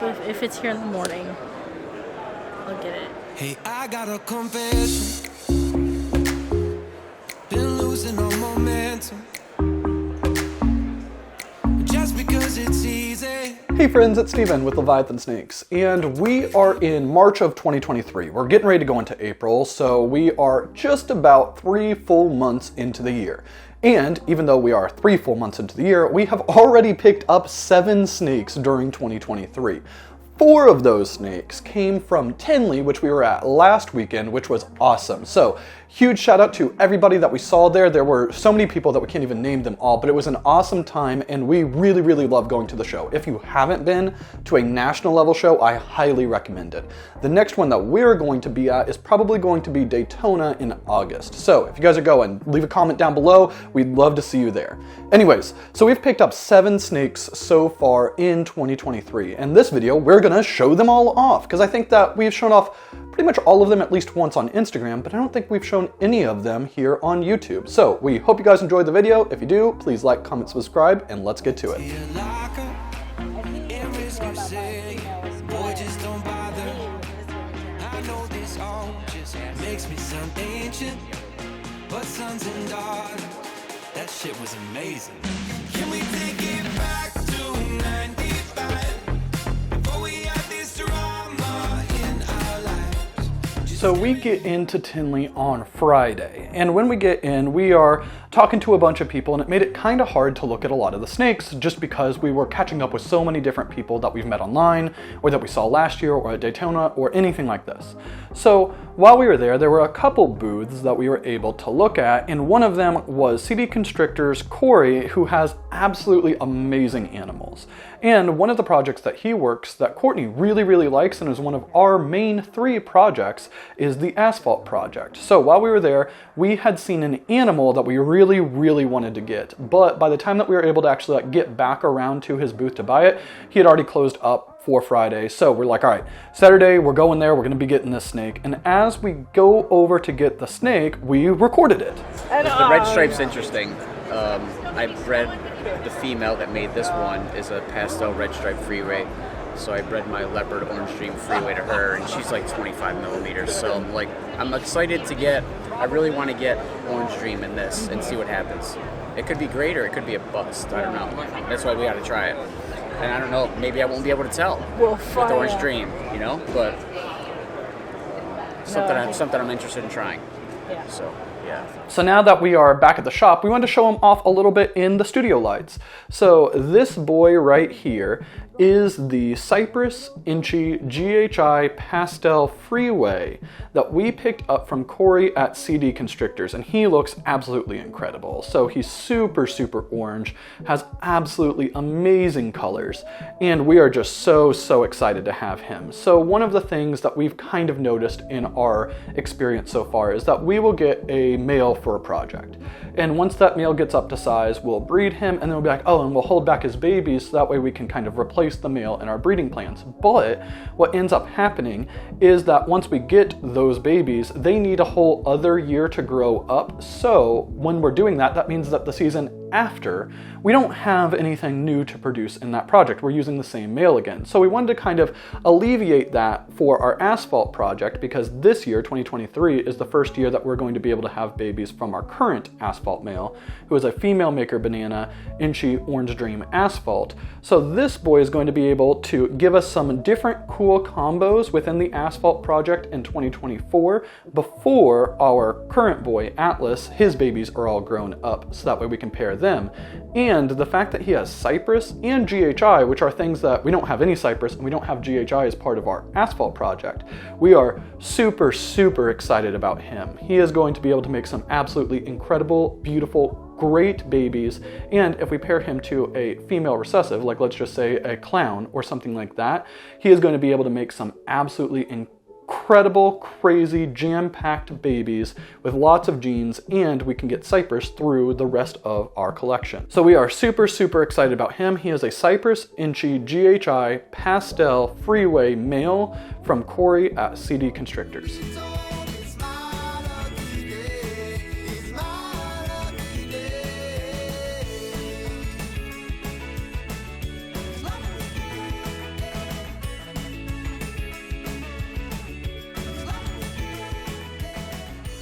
So if it's here in the morning, I'll get it. Hey, I got a confession. Been losing all momentum. Just because it's easy. Hey friends, it's Steven with Leviathan Snakes, and we are in March of 2023. We're getting ready to go into April, so we are just about 3 full months into the year. And even though we are 3 full months into the year, we have already picked up 7 snakes during 2023. 4 of those snakes came from Tinley, which we were at last weekend, which was awesome. So, huge shout out to everybody that we saw there. There were so many people that we can't even name them all, but it was an awesome time, and we really, really love going to the show. If you haven't been to a national level show, I highly recommend it. The next one that we're going to be at is probably going to be Daytona in August. So, if you guys are going, leave a comment down below. We'd love to see you there. Anyways, so we've picked up 7 snakes so far in 2023. In this video, we're gonna show them all off, because I think that we've shown off pretty much all of them at least once on Instagram, but I don't think we've shown any of them here on YouTube. So we hope you guys enjoyed the video. If you do, please like, comment, subscribe, and let's get to it. But sons and daughters, that shit was amazing. Can we take it back to 95? Before we had this drama in our lives. So we get into Tinley on Friday, and when we get in, we are talking to a bunch of people, and it made it kind of hard to look at a lot of the snakes just because we were catching up with so many different people that we've met online, or that we saw last year, or at Daytona, or anything like this. So while we were there were a couple booths that we were able to look at, and one of them was CD Constrictors' Corey, who has absolutely amazing animals. And one of the projects that he works that Courtney really, really likes, and is one of our main 3 projects, is the Asphalt Project. So while we were there, we had seen an animal that we really, really wanted to get, but by the time that we were able to actually get back around to his booth to buy it, he had already closed up for Friday. So we're like, all right, Saturday, we're going there, we're gonna be getting this snake. And as we go over to get the snake, we recorded it. The red stripe's interesting. I bred the female that made this one is a pastel red stripe freeway. So I bred my leopard orange dream freeway to her, and she's like 25 millimeters. So I'm excited to get, I really want to get orange dream in this and see what happens. It could be great or it could be a bust. I don't know. That's why we got to try it. And I don't know, maybe I won't be able to tell with orange dream, you know, but something I'm interested in trying. Yeah. So, yeah. So now that we are back at the shop, we wanted to show him off a little bit in the studio lights. So this boy right here is the Cypress Inchy GHI Pastel Freeway that we picked up from Corey at CD Constrictors, and he looks absolutely incredible. So he's super, super orange, has absolutely amazing colors, and we are just so, so excited to have him. So one of the things that we've kind of noticed in our experience so far is that we will get a male for a project. And once that male gets up to size, we'll breed him, and then we'll be like, oh, and we'll hold back his babies so that way we can kind of replace the male in our breeding plans. But what ends up happening is that once we get those babies, they need a whole other year to grow up. So when we're doing that, that means that the season after, we don't have anything new to produce in that project. We're using the same male again. So we wanted to kind of alleviate that for our Asphalt project, because this year, 2023, is the first year that we're going to be able to have babies from our current Asphalt male, who is a female maker banana, Inchy Orange Dream Asphalt. So this boy is going to be able to give us some different cool combos within the Asphalt project in 2024 before our current boy, Atlas, his babies are all grown up, so that way we can pair them. And the fact that he has Cypress and GHI, which are things that we don't have any Cypress and we don't have GHI as part of our Asphalt project, we are super, super excited about him. He is going to be able to make some absolutely incredible, beautiful, great babies, and if we pair him to a female recessive, like let's just say a clown or something like that, he is going to be able to make some absolutely incredible, crazy, jam-packed babies with lots of genes, and we can get Cypress through the rest of our collection. So we are super, super excited about him. He is a Cypress Inchy GHI Pastel Freeway male from Corey at CD Constrictors.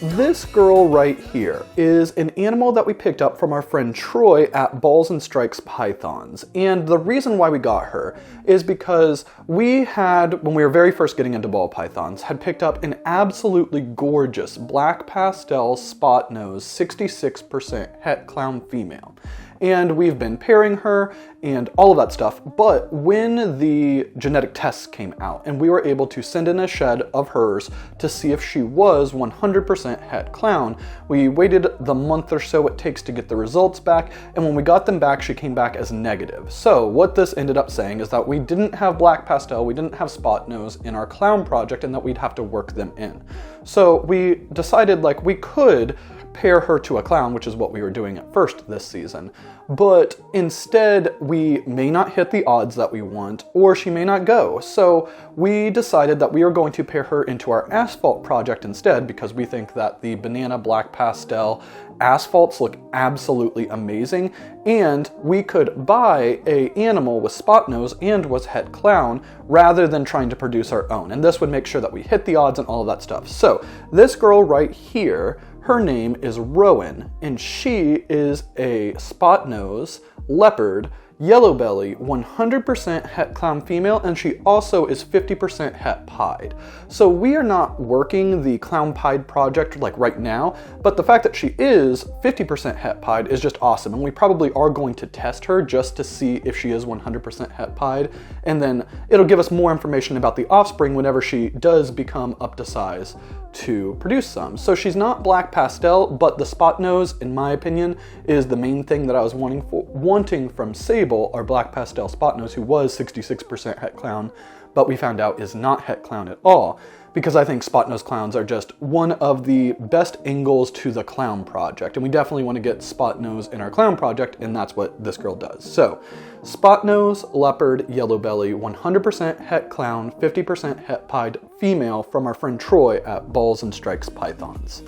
This girl right here is an animal that we picked up from our friend Troy at Balls and Strikes Pythons. And the reason why we got her is because we had, when we were very first getting into ball pythons, had picked up an absolutely gorgeous black pastel spot nose 66% het clown female. And we've been pairing her and all of that stuff, but when the genetic tests came out and we were able to send in a shed of hers to see if she was 100% het clown, we waited the month or so it takes to get the results back, and when we got them back, she came back as negative. So what this ended up saying is that we didn't have black pastel, we didn't have spot nose in our clown project, and that we'd have to work them in. So we decided like we could pair her to a clown, which is what we were doing at first this season. But instead, we may not hit the odds that we want, or she may not go. So we decided that we are going to pair her into our asphalt project instead, because we think that the banana black pastel asphalts look absolutely amazing, and we could buy a animal with spot nose and was het clown rather than trying to produce our own. And this would make sure that we hit the odds and all of that stuff. So this girl right here, her name is Rowan, and she is a spot nose, leopard, yellow belly, 100% het clown female, and she also is 50% het pied. So we are not working the clown pied project like right now, but the fact that she is 50% het pied is just awesome, and we probably are going to test her just to see if she is 100% het pied, and then it'll give us more information about the offspring whenever she does become up to size to produce some. So she's not black pastel, but the spot nose, in my opinion, is the main thing that I was wanting from Sable, our black pastel spot nose, who was 66% het clown, but we found out is not het clown at all, because I think spot nose clowns are just one of the best angles to the clown project, and we definitely want to get spot nose in our clown project, and that's what this girl does. So spot nose, leopard, yellow belly, 100% het clown, 50% het pied female from our friend Troy at Balls and Strikes Pythons.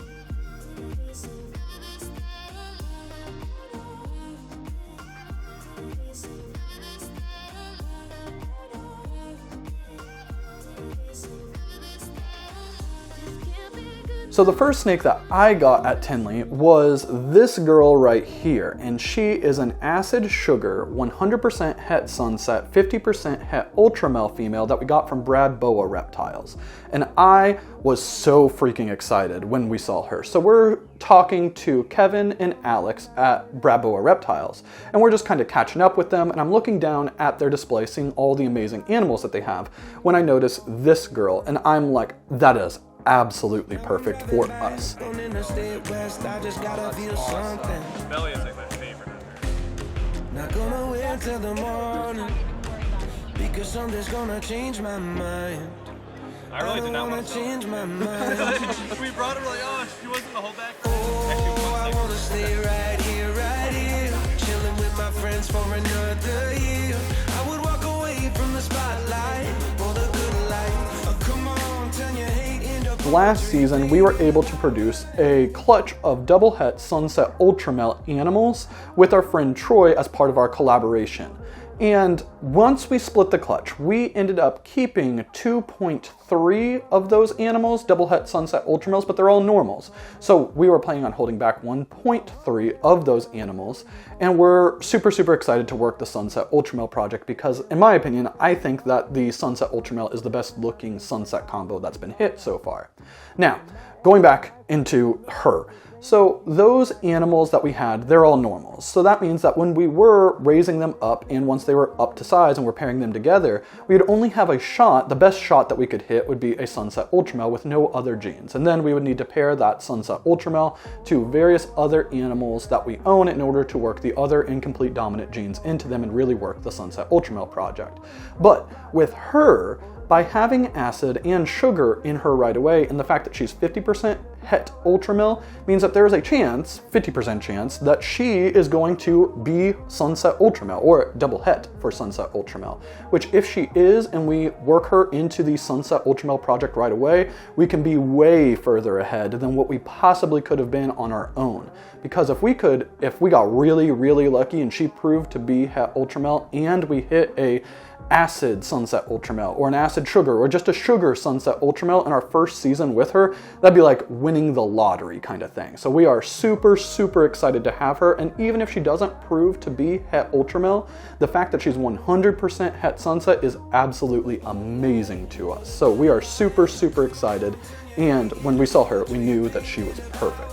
So the first snake that I got at Tinley was this girl right here, and she is an acid sugar, 100% het sunset, 50% het ultramel female that we got from Boa Reptiles. And I was so freaking excited when we saw her. So we're talking to Kevin and Alex at Boa Reptiles, and we're just kind of catching up with them, and I'm looking down at their display, seeing all the amazing animals that they have, when I notice this girl, and I'm like, that is absolutely perfect for us. Belly is like my favorite. Not gonna wait till the morning because something's gonna change my mind. I really did not want to change my mind. We brought her like, oh, she wasn't the whole back. Oh, I wanna stay right here, chilling with my friends for another year. I would walk away from the spotlight for the good life. Oh, come on, turn your hate into. Last season, we were able to produce a clutch of double het sunset ultramel animals with our friend Troy as part of our collaboration. And once we split the clutch, we ended up keeping 2.3 of those animals, double het sunset ultramels, but they're all normals. So we were planning on holding back 1.3 of those animals, and we're super, super excited to work the sunset ultramel project because, in my opinion, I think that the sunset ultramel is the best looking sunset combo that's been hit so far. Now, going back into her. So those animals that we had, they're all normals. So that means that when we were raising them up and once they were up to size and we're pairing them together, we would only have a shot, the best shot that we could hit would be a sunset ultramel with no other genes. And then we would need to pair that sunset ultramel to various other animals that we own in order to work the other incomplete dominant genes into them and really work the sunset ultramel project. But with her, by having acid and sugar in her right away, and the fact that she's 50% het ultramel means that there is a chance, 50% chance, that she is going to be sunset ultramel, or double het for sunset ultramel, which if she is and we work her into the sunset ultramel project right away, we can be way further ahead than what we possibly could have been on our own. Because if we got really, really lucky and she proved to be het ultramel and we hit a acid sunset Ultramel or an acid sugar or just a sugar sunset Ultramel in our first season with her, that'd be like winning the lottery kind of thing. So we are super, super excited to have her. And even if she doesn't prove to be het Ultramel, the fact that she's 100% het sunset is absolutely amazing to us. So we are super, super excited. And when we saw her, we knew that she was perfect.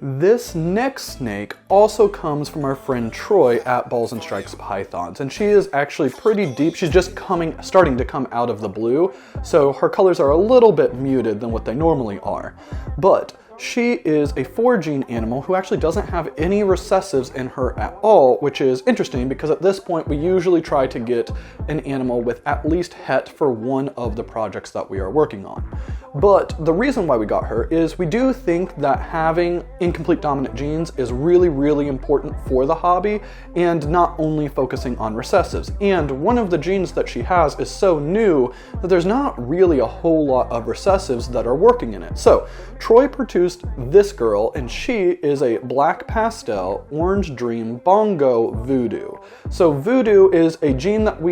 This next snake also comes from our friend Troy at Balls and Strikes Pythons, and she is actually pretty deep. She's just starting to come out of the blue, so her colors are a little bit muted than what they normally are. But she is a 4-gene animal who actually doesn't have any recessives in her at all, which is interesting because at this point we usually try to get an animal with at least het for one of the projects that we are working on. But the reason why we got her is we do think that having incomplete dominant genes is really, really important for the hobby and not only focusing on recessives. And one of the genes that she has is so new that there's not really a whole lot of recessives that are working in it. So Troy produced this girl, and she is a black pastel orange dream bongo voodoo. So voodoo is a gene that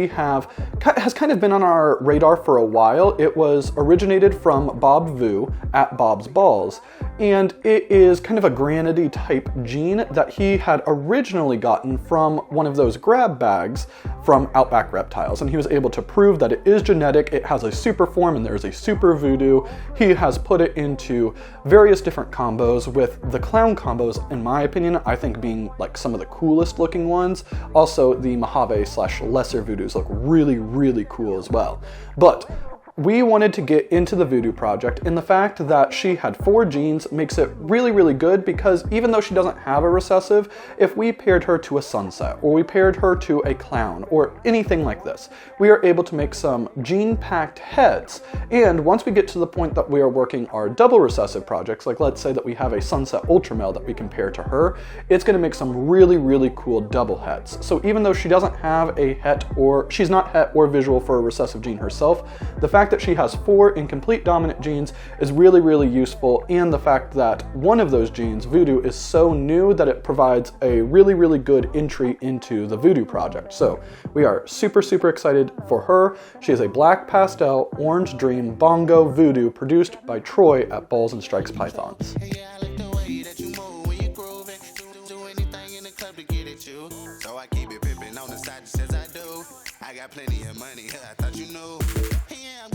has kind of been on our radar for a while. It was originated from Bob Vu at Bob's Balls, and it is kind of a granidy type gene that he had originally gotten from one of those grab bags from Outback Reptiles, and he was able to prove that it is genetic, it has a super form, and there's a super voodoo. He has put it into various different combos, with the clown combos, in my opinion, I think being like some of the coolest looking ones. Also, the Mojave / lesser voodoos look really, really cool as well. But we wanted to get into the voodoo project, and the fact that she had 4 genes makes it really, really good, because even though she doesn't have a recessive, if we paired her to a sunset or we paired her to a clown or anything like this, we are able to make some gene-packed heads. And once we get to the point that we are working our double recessive projects, like let's say that we have a sunset Ultramel that we compare to her, it's going to make some really, really cool double heads. So even though she doesn't have a het, or she's not het or visual for a recessive gene herself, the fact that she has 4 incomplete dominant genes is really, really useful, and the fact that one of those genes, voodoo, is so new that it provides a really, really good entry into the voodoo project. So we are super, super excited for her. She is a black pastel orange dream bongo voodoo produced by Troy at Balls and Strikes Pythons.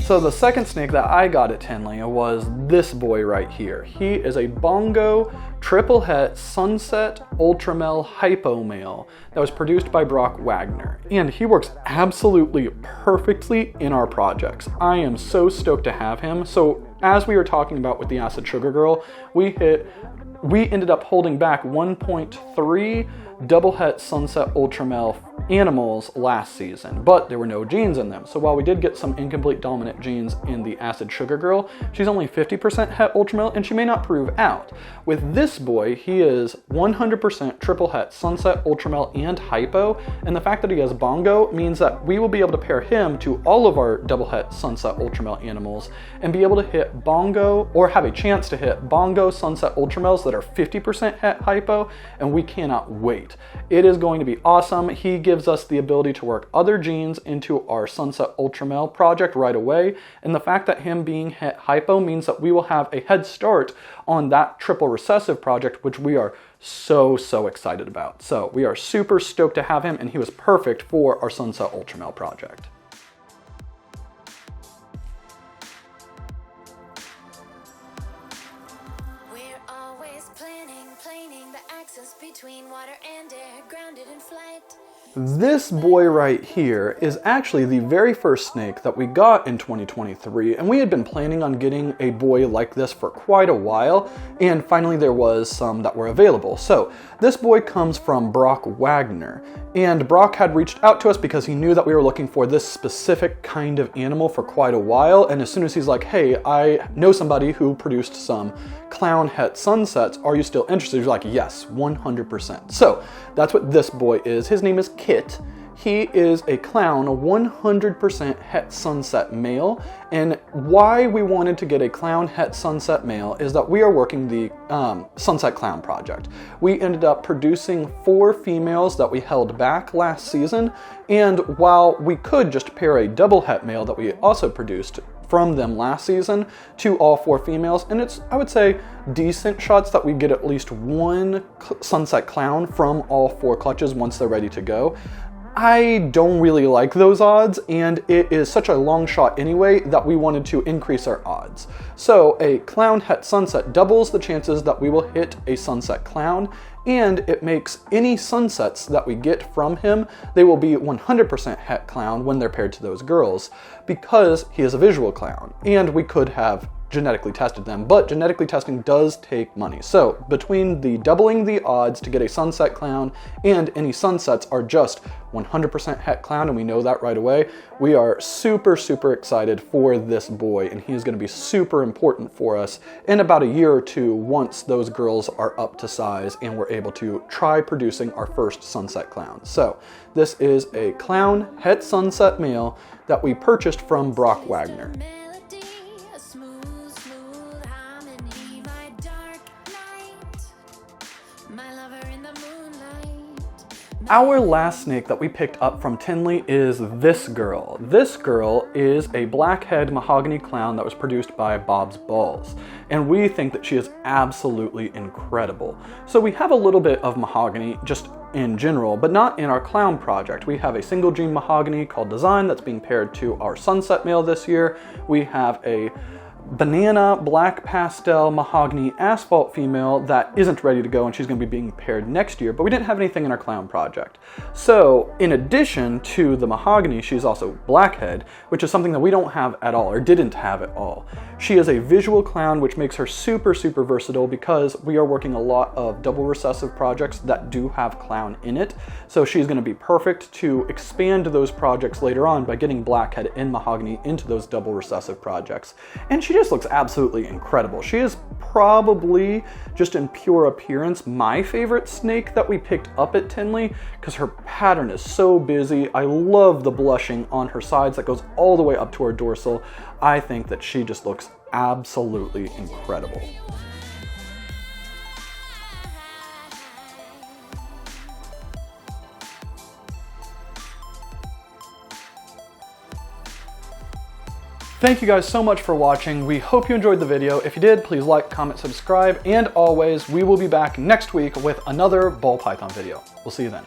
So the second snake that I got at Tinley was this boy right here. He is a bongo triple het sunset Ultramel hypo male that was produced by Wagner, and he works absolutely perfectly in our projects. I am so stoked to have him. So as we were talking about with the acid sugar girl, we ended up holding back 1.3 double het sunset Ultramel animals last season, but there were no genes in them. So while we did get some incomplete dominant genes in the acid sugar girl, she's only 50% het Ultramel, and she may not prove out. With this boy, he is 100% triple het sunset Ultramel and hypo, and the fact that he has bongo means that we will be able to pair him to all of our double het sunset Ultramel animals and be able to hit bongo, or have a chance to hit bongo sunset Ultramels that are 50% het hypo, and we cannot wait. It is going to be awesome. He gives us the ability to work other genes into our sunset Ultramel project right away, and the fact that him being het hypo means that we will have a head start on that triple recessive project, which we are so, so excited about. So we are super stoked to have him, and he was perfect for our sunset Ultramel project. Between water and air, grounded in flight. This boy right here is actually the very first snake that we got in 2023, and we had been planning on getting a boy like this for quite a while, and finally there was some that were available. So this boy comes from Wagner, and Brock had reached out to us because he knew that we were looking for this specific kind of animal for quite a while, and as soon as he's like, hey, I know somebody who produced some clown het sunsets, are you still interested? You're like, yes, 100%. So that's what this boy is. His name is Kit, He is a clown, 100% het sunset male, and why we wanted to get a clown het sunset male is that we are working the Sunset Clown project. We ended up producing 4 females that we held back last season, and while we could just pair a double het male that we also produced from them last season to all 4 females, and it's, I would say, decent shots that we get at least one Sunset Clown from all 4 clutches once they're ready to go. I don't really like those odds, and it is such a long shot anyway that we wanted to increase our odds. So a Clown Het Sunset doubles the chances that we will hit a Sunset Clown, and it makes any sunsets that we get from him, they will be 100% Het Clown when they're paired to those girls, because he is a visual clown, and we could have genetically tested them, but genetically testing does take money. So between the doubling the odds to get a Sunset Clown and any sunsets are just 100% Het Clown, and we know that right away, we are super, super excited for this boy, and he's going to be super important for us in about a year or 2 once those girls are up to size and we're able to try producing our first Sunset Clown. So this is a Clown Het Sunset male that we purchased from Brock Wagner. Our last snake that we picked up from Tinley is this girl. This girl is a blackhead Mahogany Clown that was produced by Bob's Balls, and we think that she is absolutely incredible. So we have a little bit of Mahogany just in general, but not in our clown project. We have a single gene Mahogany called Design that's being paired to our Sunset male this year. We have a banana black pastel Mahogany asphalt female that isn't ready to go, and she's going to be being paired next year, but we didn't have anything in our clown project. So in addition to the Mahogany, she's also blackhead, which is something that we don't have at all, or didn't have at all. She is a visual clown, which makes her super, super versatile because we are working a lot of double recessive projects that do have clown in it. So she's going to be perfect to expand those projects later on by getting blackhead and Mahogany into those double recessive projects. And she just looks absolutely incredible. She is probably, just in pure appearance, my favorite snake that we picked up at Tinley because her pattern is so busy. I love the blushing on her sides that goes all the way up to her dorsal. I think that she just looks absolutely incredible. Thank you guys so much for watching. We hope you enjoyed the video. If you did, please like, comment, subscribe, and always, we will be back next week with another ball python video. We'll see you then.